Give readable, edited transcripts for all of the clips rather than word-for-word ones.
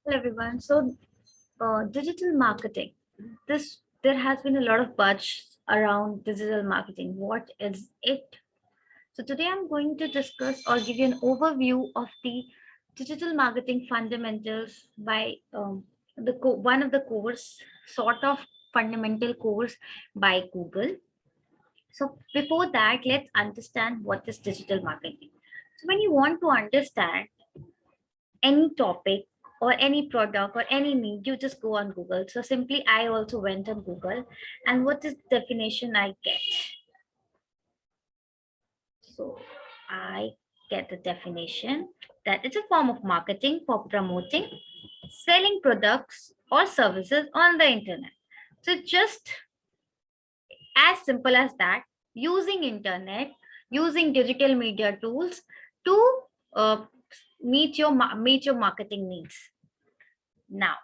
Hello everyone. Digital marketing. There has been a lot of buzz around digital marketing. What is it? So today I'm going to discuss or give you an overview of the digital marketing fundamentals by one of the course, sort of fundamental course by Google. So before that, let's understand what is digital marketing. So when you want to understand any topic or any product or any need, you just go on Google. So simply, I also went on Google, and what is the definition I get? So I get the definition that it's a form of marketing for promoting, selling products or services on the internet. So just as simple as that, using internet, using digital media tools to uh, meet your marketing needs. Now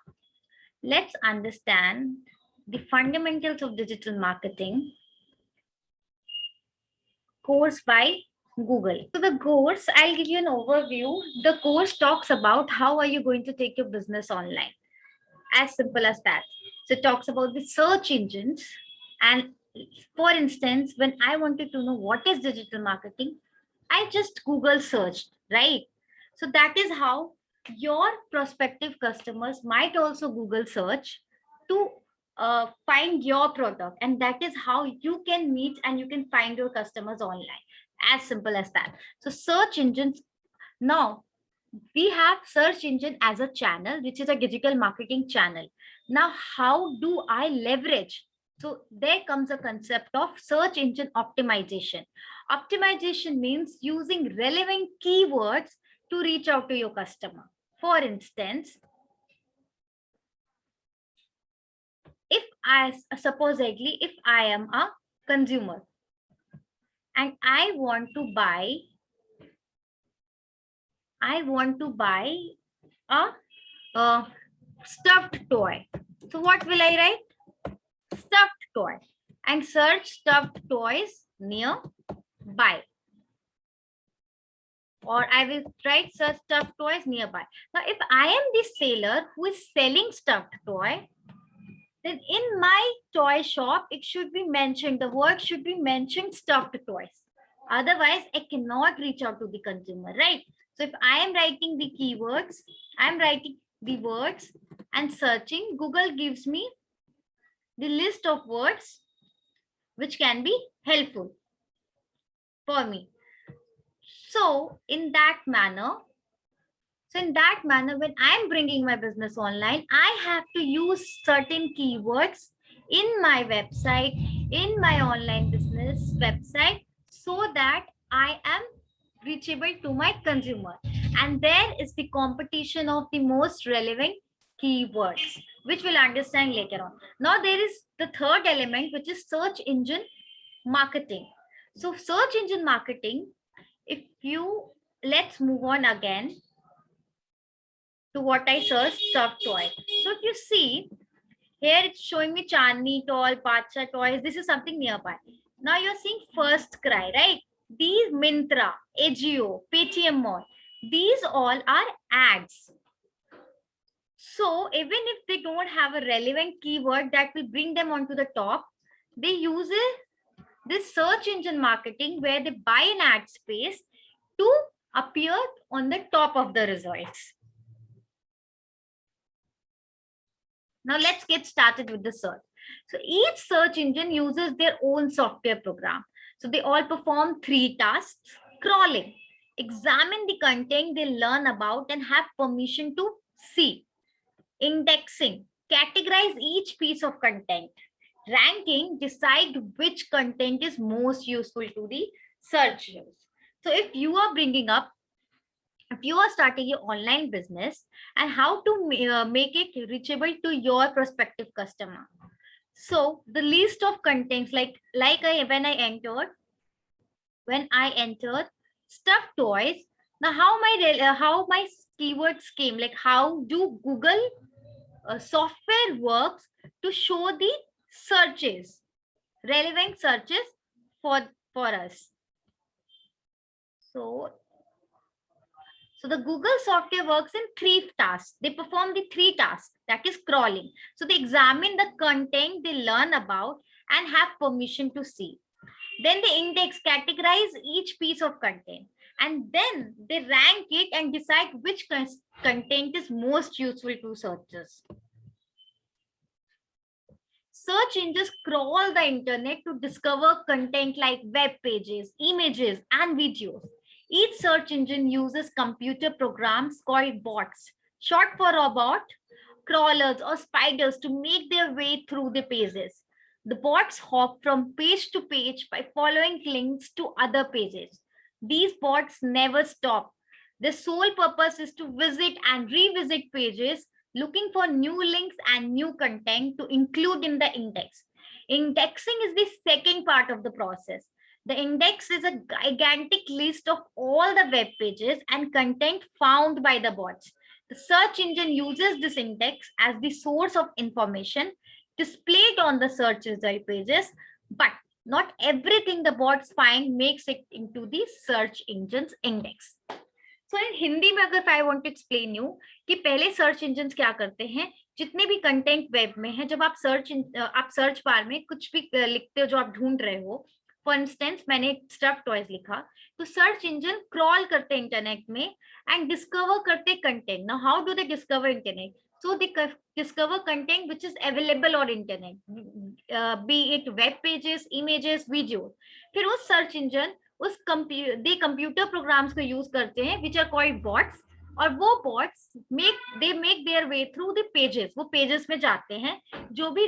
let's understand the fundamentals of digital marketing course by Google. So the course, I'll give you an overview. The course talks about how are you going to take your business online. As simple as that. So it talks about the search engines. And for instance, when I wanted to know what is digital marketing, I just Google searched, right? So that is how your prospective customers might also Google search to find your product. And that is how you can meet and you can find your customers online. As simple as that. So search engines now we have search engine as a channel, which is a digital marketing channel. Now how do I leverage? So there comes a concept of search engine optimization. Optimization means using relevant keywords to reach out to your customer. For instance, if I supposedly if I am a consumer and I want to buy a stuffed toy. So what will I write? Stuffed toy. And search stuffed toys nearby. Or I will write search stuffed toys nearby. Now, if I am the seller who is selling stuffed toy, then in my toy shop, it should be mentioned, the word should be mentioned stuffed toys. Otherwise, I cannot reach out to the consumer, right? So if I am writing the keywords, I'm writing the words and searching, Google gives me the list of words which can be helpful for me. So in that manner, when I'm bringing my business online, I have to use certain keywords in my website, in my online business website, so that I am reachable to my consumer. And there is the competition of the most relevant keywords, which we'll understand later on. Now there is the third element, which is search engine marketing. So search engine marketing, if you let's move on again to what I searched, stuffed toy. So if you see here, it's showing me Chandni toy, Pacha toys. This is something nearby. Now you're seeing First Cry, right? These Mintra, Agio, Paytm Mall, these all are ads. So even if they don't have a relevant keyword that will bring them onto the top, they use this search engine marketing where they buy an ad space to appear on the top of the results. Now let's get started with the search. So each search engine uses their own software program. So they all perform 3 tasks: crawling, examine the content they learn about and have permission to see; indexing, categorize each piece of content; ranking, decide which content is most useful to the searchers. So if you are starting your online business, and how to make it reachable to your prospective customer. So the list of contents, like I when I entered stuffed toys. Now how my keywords came, like how do Google software works to show the searches, relevant searches for us. So So the Google software works in 3 tasks. They perform the 3 tasks, that is crawling. So they examine the content they learn about and have permission to see. Then they index, categorize each piece of content, and then they rank it and decide which content is most useful to searchers. Search engines crawl the internet to discover content like web pages, images, and videos. Each search engine uses computer programs called bots, short for robot, crawlers, or spiders to make their way through the pages. The bots hop from page to page by following links to other pages. These bots never stop. Their sole purpose is to visit and revisit pages, looking for new links and new content to include in the index. Indexing is the second part of the process. The index is a gigantic list of all the web pages and content found by the bots. The search engine uses this index as the source of information displayed on the search result pages, but not everything the bots find makes it into the search engine's index. So in Hindi में अगर I want to explain you कि पहले search engines क्या करते हैं, जितने भी content web में है, जब आप सर्च बार में कुछ भी लिखते हो जो आप ढूंढ रहे हो, फॉर इंस्टेंस मैंने स्टफ टॉयज लिखा, तो सर्च इंजन क्रॉल करते इंटरनेट में एंड डिस्कवर करते content. Now how do they discover internet? So they discover content which is available on internet, be it web pages, images, videos. फिर उस search engine उस computer programs को use करते हैं which are called bots, और वो bots they make their way through the pages. वो pages में जाते हैं जो भी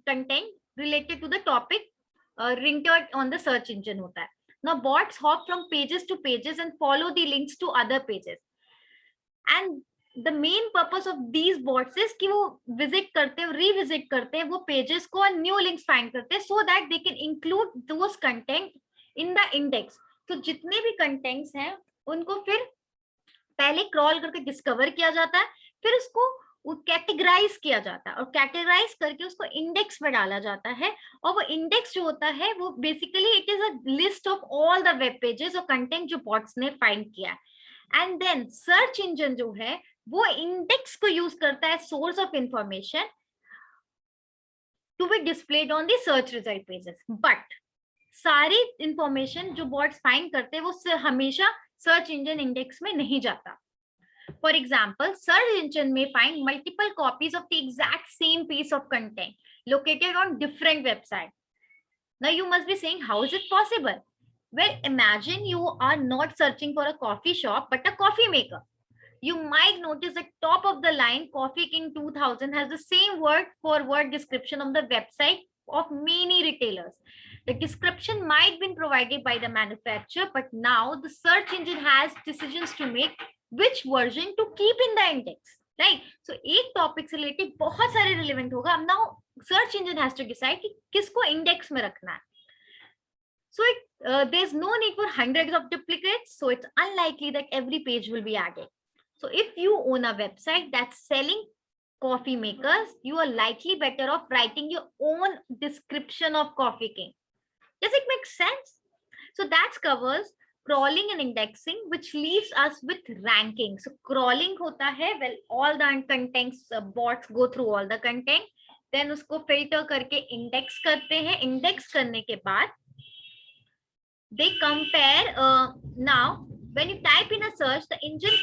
content related to the topic rendered on the search engine होता है. Now bots hop from pages to pages and follow the links to other pages. And the main purpose of these bots is कि वो visit करते हैं, revisit करते हैं वो pages को और new links find करते हैं so that they can include those content in the index. तो जितने भी contents हैं उनको फिर पहले crawl करके discover किया जाता है, फिर उसको कैटेगराइज किया जाता है और कैटेगराइज करके उसको इंडेक्स में डाला जाता है. और वो इंडेक्स जो होता है वो basically it is a list of all the web pages और कंटेंट जो बॉट्स ने फाइंड किया है. एंड देन सर्च इंजन जो है वो इंडेक्स को यूज करता है source of information to be displayed on the search result pages. But सारी इंफॉर्मेशन जो बॉट्स फाइंड करते हैं वो हमेशा सर्च इंजन इंडेक्स में नहीं जाता. For example, search engine may find multiple copies of the exact same piece of content located on different websites. Now you must be saying, how is it possible? Well, imagine you are not searching for a coffee shop, but a coffee maker. You might notice that top of the line Coffee King 2000 has the same word for word description of the website of many retailers. The description might have been provided by the manufacturer, but now the search engine has decisions to make which version to keep in the index, right? So एक topic से related बहुत सारे relevant होगा. अब now search engine has to decide कि किसको index में रखना है. So there's no need for hundreds of duplicates, so it's unlikely that every page will be added. So if you own a website that's selling coffee makers, you are likely better off writing your own description of Coffee King. Does it make sense? So that covers crawling and indexing, which leaves us with ranking. So crawling hota hai, well, all the contents, bots go through all the content, then usko filter karke index karte hain. Index karne ke baad they compare. Now when you type in a search, the engine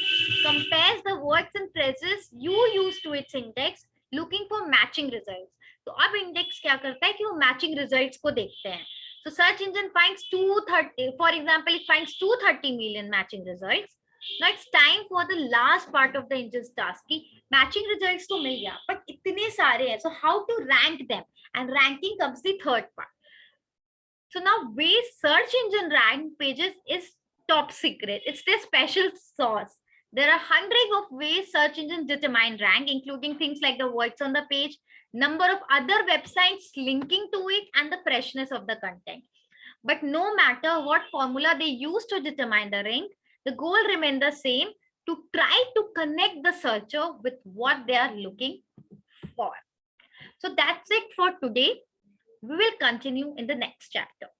compares the words and phrases you use to its index, looking for matching results. तो अब index क्या करता है कि वो matching results को देखते हैं. So search engine finds 230, for example, it finds 230 million matching results. Now it's time for the last part of the engine's task. कि matching results तो मिल गया, but इतने सारे हैं. So how to rank them? And ranking comes the third part. So now way search engine rank pages is top secret. It's their special sauce. There are hundreds of ways search engines determine rank, including things like the words on the page, number of other websites linking to it, and the freshness of the content. But no matter what formula they use to determine the rank, the goal remains the same: to try to connect the searcher with what they are looking for. So that's it for today. We will continue in the next chapter.